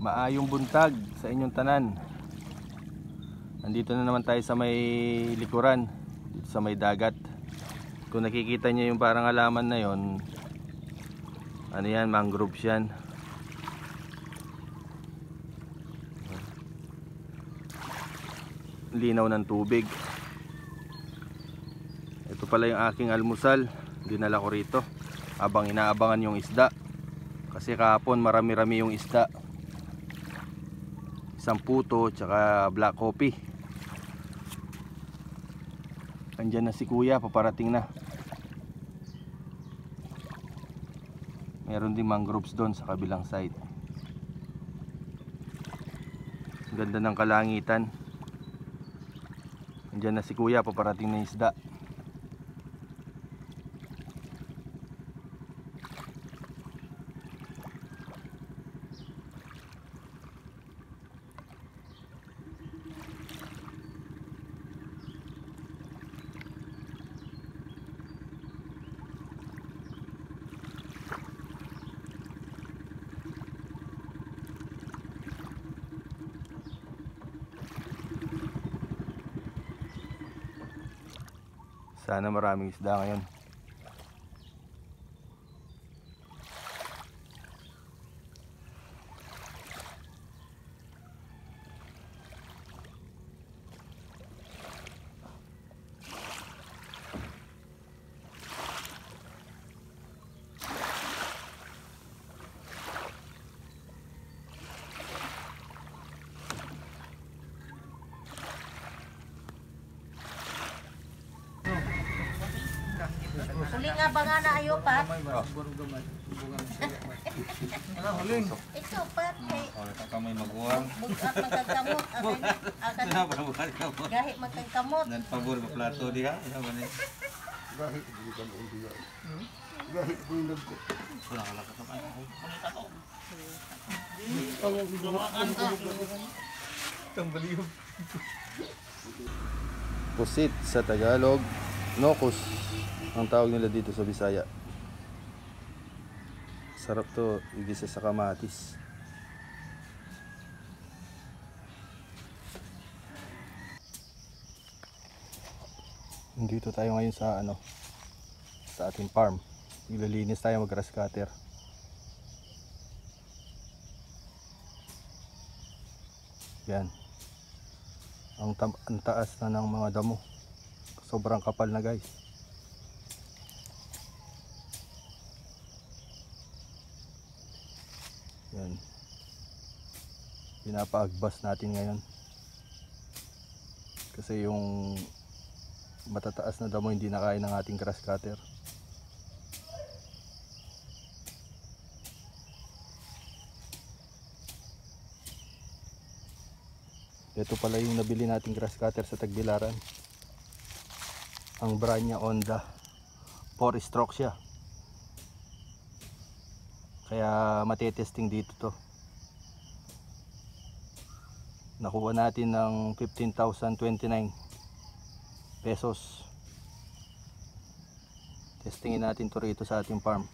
Maayong buntag sa inyong tanan. Nandito na naman tayo sa may likuran, dito sa may dagat. Kung nakikita nyo yung parang halaman na yon, ano yan, mangroves yan. Linaw ng tubig. Ito pala yung aking almusal, dinala ko rito habang inaabangan yung isda. Kasi kahapon marami-rami yung isda. Isang puto tsaka black coffee. Andyan na si kuya, paparating na. Meron din mangroves doon sa kabilang side. Ang ganda ng kalangitan. Andyan na si kuya, paparating na yung isda. Sana maraming isda ngayon. Huli nga ba nga na ayo, Pat? Ito, Pat. Kamay maguwang. Bugat magkagamot. Gahit magkagamot. Dan pabor ba plato diha? Gahit di ka mo diya. Gahit ko yung nagko. Wala ka lang ka. Tambaliw. Pusit sa Tagalog, nokus ang tawag nila dito sa Bisaya. Sarap to, igisa sa kamatis. Dito tayo ngayon sa sa ating farm. Ililinis tayo, mag-grass cutter. Yan. Ang taas na ng mga damo. Sobrang kapal na, guys. Yan. Pinapaagbas natin ngayon. Kasi yung matataas na damo hindi na kaya ng ating grass cutter. Ito pala yung nabili nating grass cutter sa Tagbilaran. Ang brand niya Honda. 4-stroke siya. Kaya matetesting dito to. Nakuha natin ng 15,029 pesos. Testingin natin to rito sa ating farm.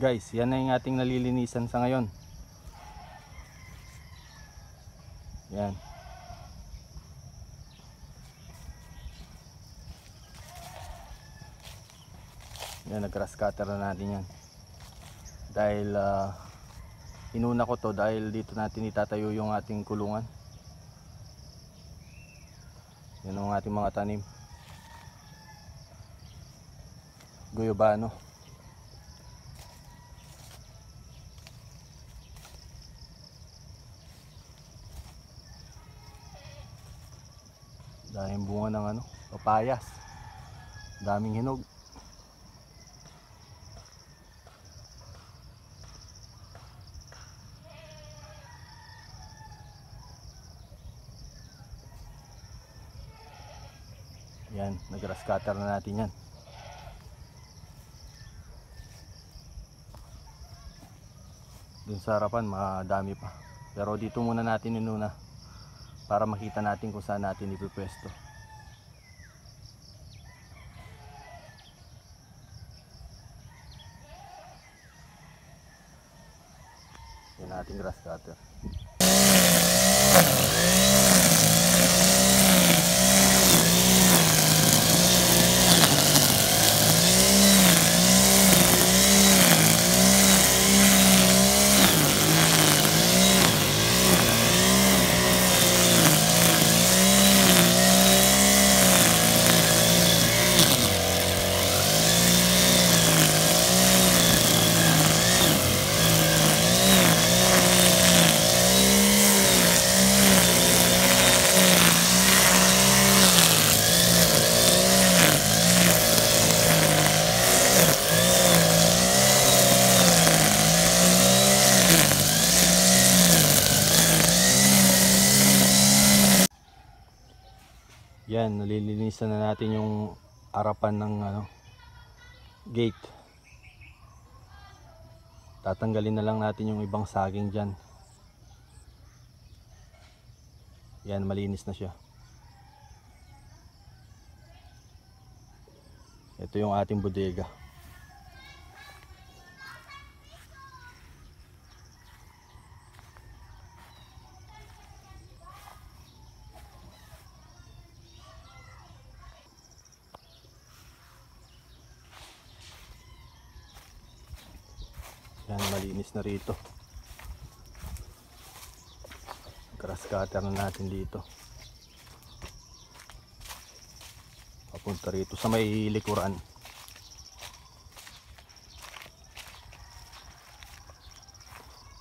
Guys, yan na yung ating nalilinisan sa ngayon. Yan. Yan, nag-grass cutter na natin yan. Dahil Inuna ko to dahil dito natin itatayo yung ating kulungan. Yan ang ating mga tanim. Guyabano. Daming bunga ng papayas. Daming hinog. Yan, nag-grass cutter na natin yan. Dun sa harapan, madami pa. Pero dito muna natin inuna para makita natin kung saan natin ipipwesto. Yan ating grass cutter. Yan, nalilinisan na natin yung harapan ng gate. Tatanggalin na lang natin yung ibang saging dyan. Yan, malinis na siya. Ito yung ating bodega. Yan, malinis na rito. Grass cutter na natin dito. Papunta rito sa may likuran.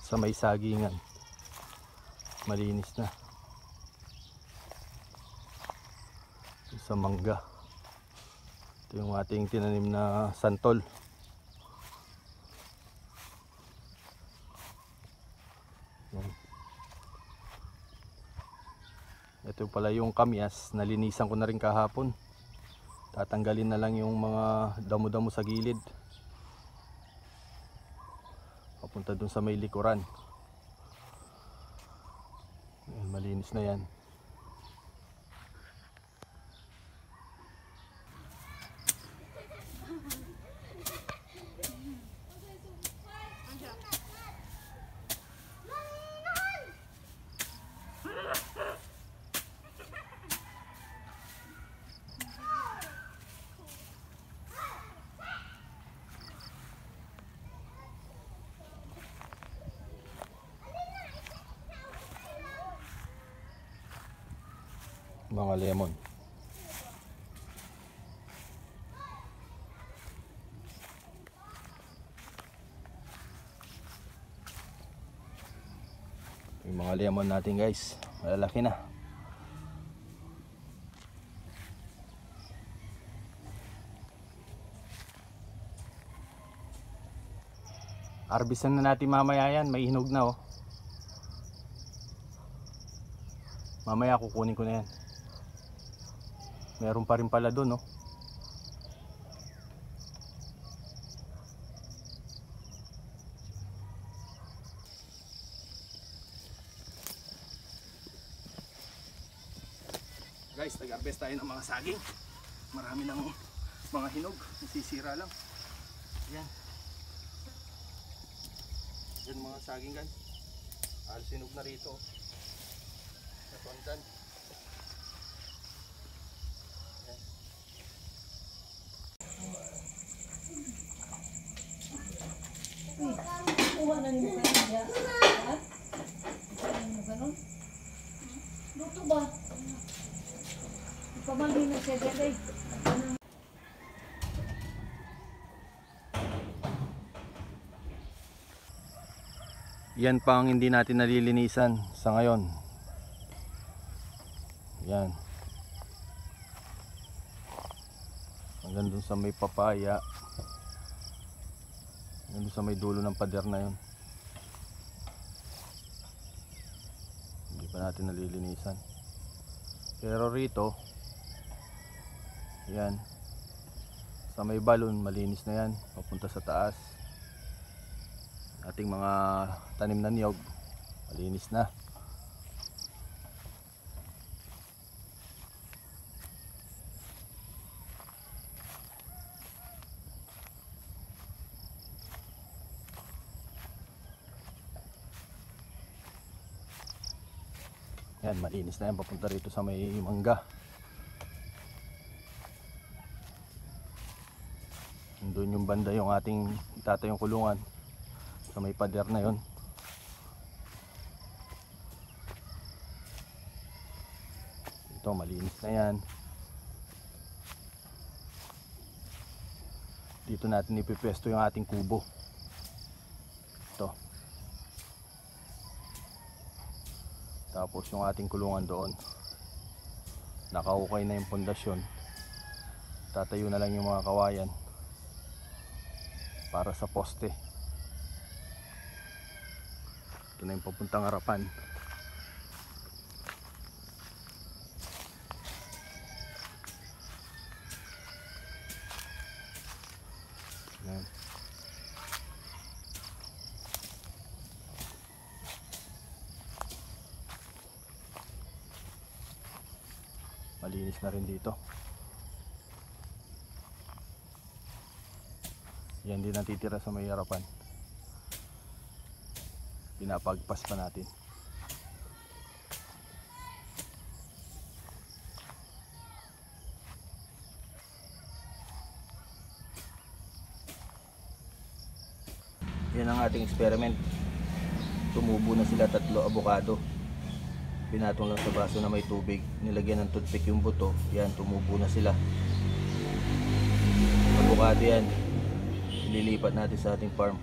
Sa may sagingan. Malinis na. Sa mangga. Ito yung ating tinanim na santol. Ito pala yung kamyas, nalinisan ko na rin kahapon. Tatanggalin na lang yung mga damo-damo sa gilid. Papunta dun sa may likuran. Ayan, malinis na yan. Mga lemon. Yung mga lemon natin guys, malalaki na. Harvestan na natin mamaya yan, may hinog na oh. Mamaya kukunin ko na yan. Meron pa rin pala doon, no? Guys, nag-harvest tayo ng mga saging. Marami ng mga hinog, nasisira lang. Yan. Yan mga saging guys. Halos hinog na rito. Sa tondan. kuha na nimo kayo ya. Ha? Ano mo ganun? Luto ba? Ipamali na siya dyan eh. Yan pa ang hindi natin nalilinisan sa ngayon. Yan. Hanggang dun sa may papaya. Hanggang dun sa may dulo ng pader na yun. Hindi pa natin nalilinisan. Pero rito, yan. Sa may balon, malinis na yan. Papunta sa taas. Ating mga tanim na niyog, malinis na. Yan, malinis na yan papunta rito sa may mangga. Doon yung banda yung ating itatayong kulungan sa may pader na yon. Ito malinis na yan. Dito natin ipipwesto yung ating kubo. Ito. Tapos yung ating kulungan doon, nakaukay na yung pundasyon. Tatayo na lang yung mga kawayan para sa poste. Ito na yung papuntang harapan. Ayan. Malinis na rin dito. Yan din natitira sa may harapan. Pinapagpas pa natin. Yan ang ating experiment. Tumubo na sila 3 avocado. Pinatong lang sa baso na may tubig. Nilagyan ng toothpick yung buto. Yan, tumubo na sila. Avocado yan. Ililipat natin sa ating farm.